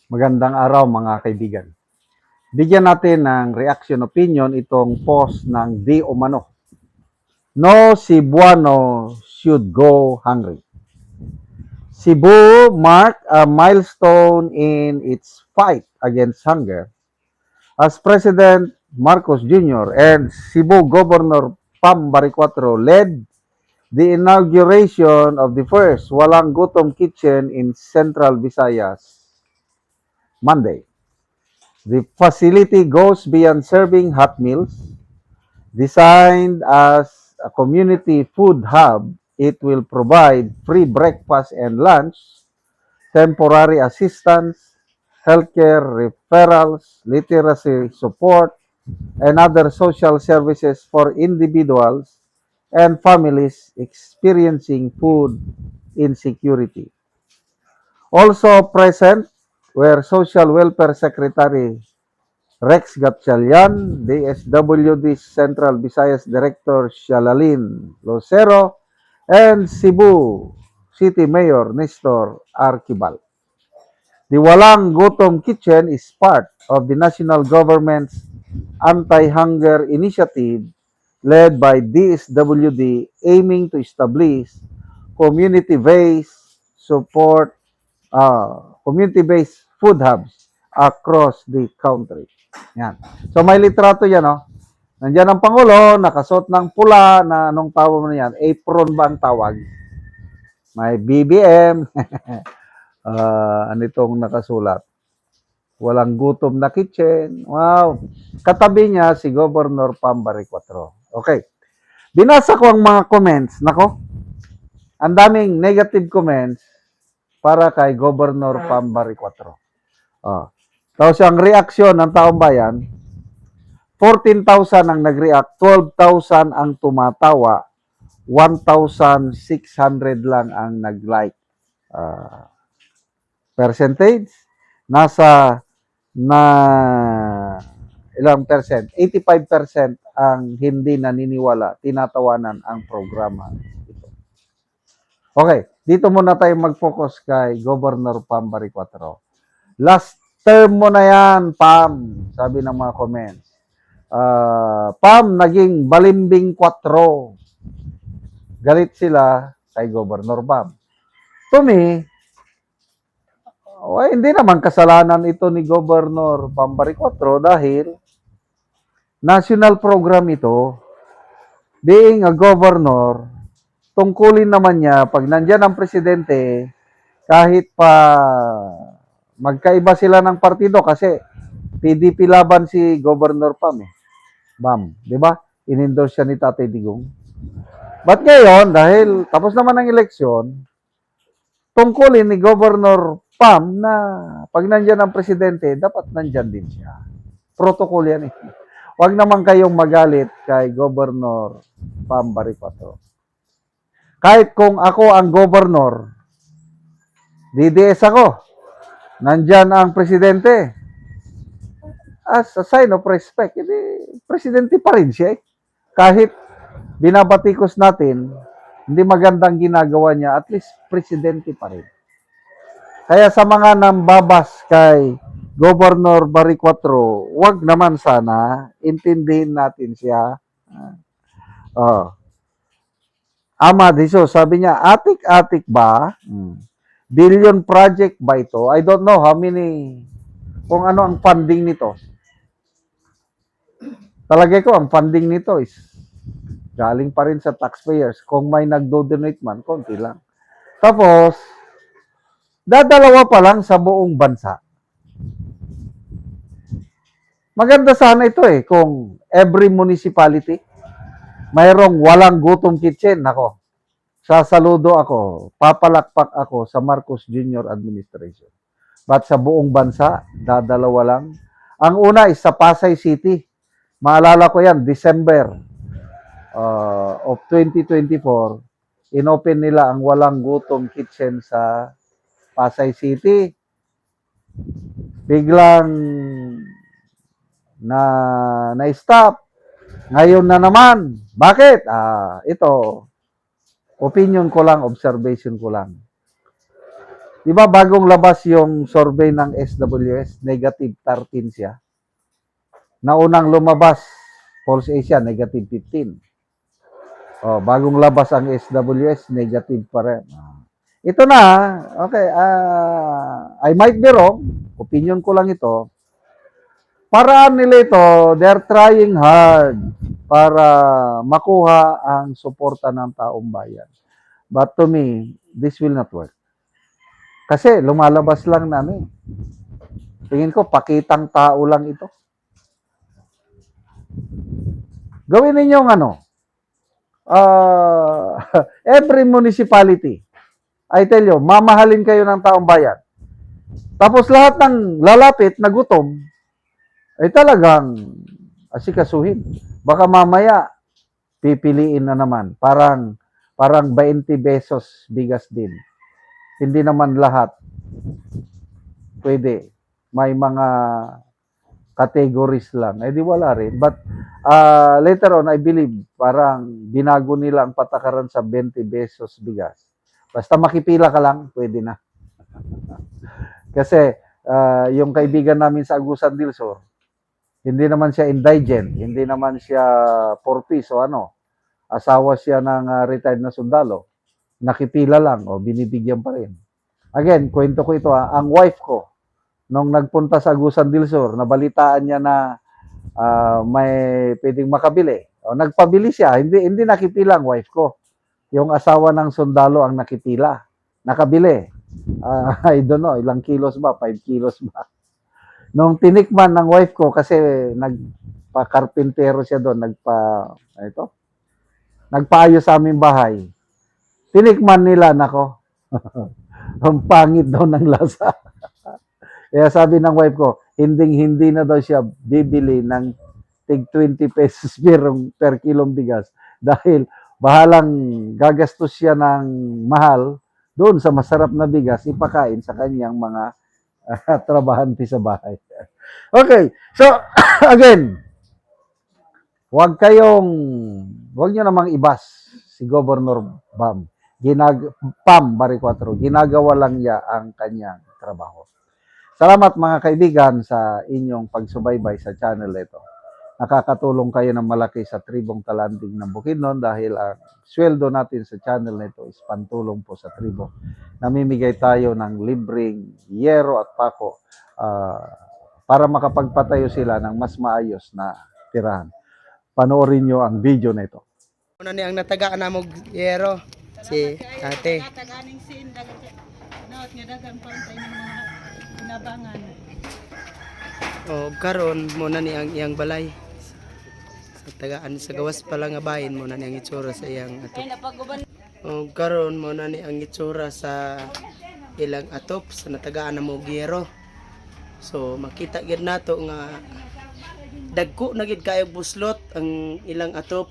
Magandang araw mga kaibigan. Bigyan natin ng reaction opinion itong post ng Di Umano. No Cebuano should go hungry. Cebu marked a milestone in its fight against hunger as President Marcos Jr. and Cebu Governor Pam Baricuatro led the inauguration of the first Walang Gutom Kitchen in Central Visayas Monday. The facility goes beyond serving hot meals. Designed as a community food hub, it will provide free breakfast and lunch, temporary assistance, healthcare referrals, literacy support, and other social services for individuals and families experiencing food insecurity. Also present were Social Welfare Secretary Rex Gatchalian, DSWD Central Visayas Director Shalalin Lucero, and Cebu City Mayor Nestor Arquibal. The Walang Gutom Kitchen is part of the national government's anti-hunger initiative led by DSWD aiming to establish community-based support, community-based food hubs across the country. Yan. So may litrato yan, no? Nandiyan ang Pangulo, nakasuot ng pula na anong tawag mo na yan? Apron ba ang tawag? May BBM. Ano itong nakasulat? Walang gutom na kitchen. Wow. Katabi niya si Governor Pam Baricuatro. Okay. Binasa ko ang mga comments. Nako, ang daming negative comments para kay Governor Pam Baricuatro. Tapos ang reaksyon ng taong bayan, 14,000 ang nag-react, 12,000 ang tumatawa, 1,600 lang ang nag-like. Percentage, nasa na ilang percent? 85% ang hindi naniniwala, tinatawanan ang programa ito. Okay, dito muna tayo mag-focus kay Governor Pam Baricuatro. Last term mo na yan, Pam, sabi ng mga comments. Pam, naging balimbing 4. Galit sila kay Governor Pam. To me, hindi naman kasalanan ito ni Governor Pam Baricuatro dahil national program ito. Being a governor, tungkulin naman niya pag nandyan ang presidente, kahit pa magkaiba sila ng partido kasi PDP laban si Governor Pam Bam, di ba? In-endorse siya ni Tatay Digong. But ngayon, dahil tapos naman ang eleksyon, tungkulin ni Governor Pam na pag nandyan ang presidente, dapat nandyan din siya. Protocol yan eh. Huwag naman kayong magalit kay Governor Pam Baricuatro. Kahit kung ako ang governor, DDS ako, nandyan ang presidente, as a sign of respect, presidente pa rin siya eh. Kahit binabatikos natin, hindi magandang ginagawa niya, at least presidente pa rin. Kaya sa mga nambabas kay Governor Baricuatro, wag naman sana, intindihin natin siya. Ama Diso, sabi niya, atik-atik ba? Billion project ba ito? I don't know how many, kung ano ang funding nito. Talagay ko, ang funding nito is galing pa rin sa taxpayers. Kung may nagdo-donate man, konti lang. Tapos, dadalawa pa lang sa buong bansa. Maganda sana ito eh, kung every municipality, mayroong walang gutom kitchen. Nako, sasaludo ako, papalakpak ako sa Marcos Jr. administration. But sa buong bansa, dadalawa lang. Ang una is sa Pasay City. Maalala ko yan, December of 2024, inopen nila ang walang gutom kitchen sa Pasay City. Biglang na-stop. Ngayon na naman. Bakit? Ito, opinion ko lang, observation ko lang. Di ba bagong labas yung survey ng SWS, negative 13 siya. Naunang lumabas, Pulse Asia, negative 15. Oh, bagong labas ang SWS, negative pa rin. Ito na, okay, I might be wrong, opinion ko lang ito. Paraan nila ito, they're trying hard para makuha ang suporta ng taong bayan. But to me, this will not work. Kasi lumalabas lang namin. Tingin ko, pakitang tao lang ito. Gawin ninyong every municipality, I tell you, mamahalin kayo ng taong bayan. Tapos lahat ng lalapit na gutom, ay talagang asikasuhin. Baka mamaya, pipiliin na naman. Parang 20 pesos bigas din. Hindi naman lahat pwede. May mga categories lang. Eh di wala rin. But later on, I believe, parang binago nila ang patakaran sa 20 pesos bigas. Basta makipila ka lang, pwede na. Kasi yung kaibigan namin sa Agusan del Sur, hindi naman siya indigent, hindi naman siya porpis o asawa siya ng retired na sundalo. Nakipila lang o binibigyan pa rin. Again, kwento ko ito ang wife ko, nung nagpunta sa Agusan del Sur, nabalitaan niya na may pwedeng makabili. O, nagpabili siya, hindi nakipila ang wife ko. Yung asawa ng sundalo ang nakipila. Nakabili. I don't know, ilang kilos ba? 5 kilos ba? Nung tinikman ng wife ko, kasi nagpa-karpintero siya doon, nagpaayos sa aming bahay. Tinikman nila, nako. Ang pangit daw ng lasa. Kaya sabi ng wife ko, hindi na daw siya bibili ng tig 20 pesos per kilong bigas. Dahil bahalang gagastos siya ng mahal doon sa masarap na bigas, ipakain sa kanyang mga trabahante sa bahay. Okay, so again, wag nyo namang ibas si Governor Pam Baricuatro. Ginagawa lang niya ang kanyang trabaho. Salamat mga kaibigan sa inyong pagsubaybay sa channel ito. Nakakatulong kayo ng malaki sa tribong Talanding ng Bukidnon dahil ang sweldo natin sa channel nito is pantulong po sa tribo. Namimigay tayo ng libreng yero at pako para makapagpatayo sila ng mas maayos na tirahan. Panoorin nyo ang video na ito. Ano ni ang natagaan na mong yero? Si ate. Nataganing sin dagat nga dagan pa tay ng mga inabangan. O karon mo na ni ang iyang balay. Sa tagaan sa gawas pa lang nga bahin mo na ni ang itsura sa iyang atop. O karon mo na ni ang itsura sa ilang atop sa natagaan na mo yero. So makita gid nato nga dagko na gid kayo buslot ang ilang atop.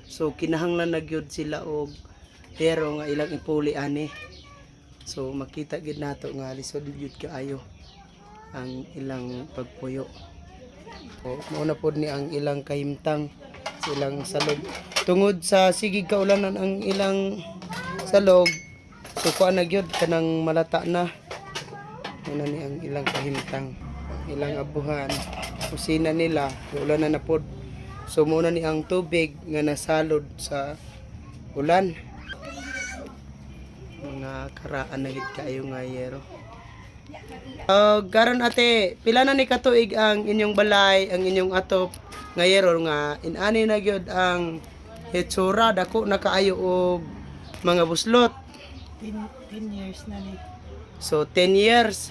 So kinahanglan na gyud sila og pero nga ilang ipuli ani. So makita gid nato nga lisod gyud kaayo ang ilang pagpuyo. O mao na pod ni ang ilang kahimtang sa ilang salog. Tungod sa sigig kaulanan ang ilang salog, so kuan na gyud kanang malata na. Muna ni ang ilang kahimtang, ilang abuhan, kusina nila, ulan na pod. So muna ni ang tubig nga nasalod sa ulan. Mga karaan na gid kayo nga yero. Karon ate, pila na ni katuig ang inyong balay, ang inyong atop nga yero nga inani na gyud ang hitsura dako na kaayo og mga buslot. 10 years na ni. So 10 years.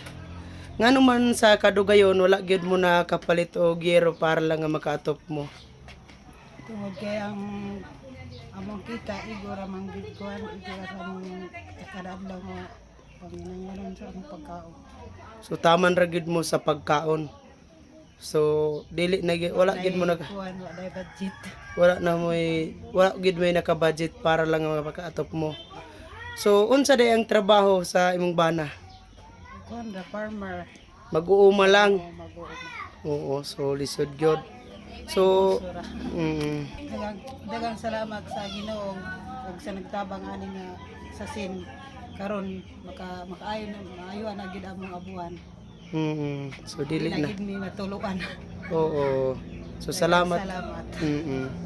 Ngano man sa kadugayon wala gyud mo na kapalit og yero para lang nga makaatop mo. Tungod kay ang among kita igora mang bigkuan igora among kadadlaw nga panginahanglan sa among pagkaon. So taman ra gyud mo sa pagkaon. So dili na wala gyud mo na kuan wala budget. wala gyud mo naka-budget para lang nga makaatop mo. So unsa day ang trabaho sa imong bana? Kuan ra farmer. Mag-uuma lang. Mag-uuma. Oo, so lisod gyud. So Sura. mm, Dagang salamat sa Ginoo ug sa nagtabang ani nga sa sin karon makaayo na maayo na gid among abuan. So dili Dili na. gid mi matuluan. Oo. So salamat. Salamat. Mm.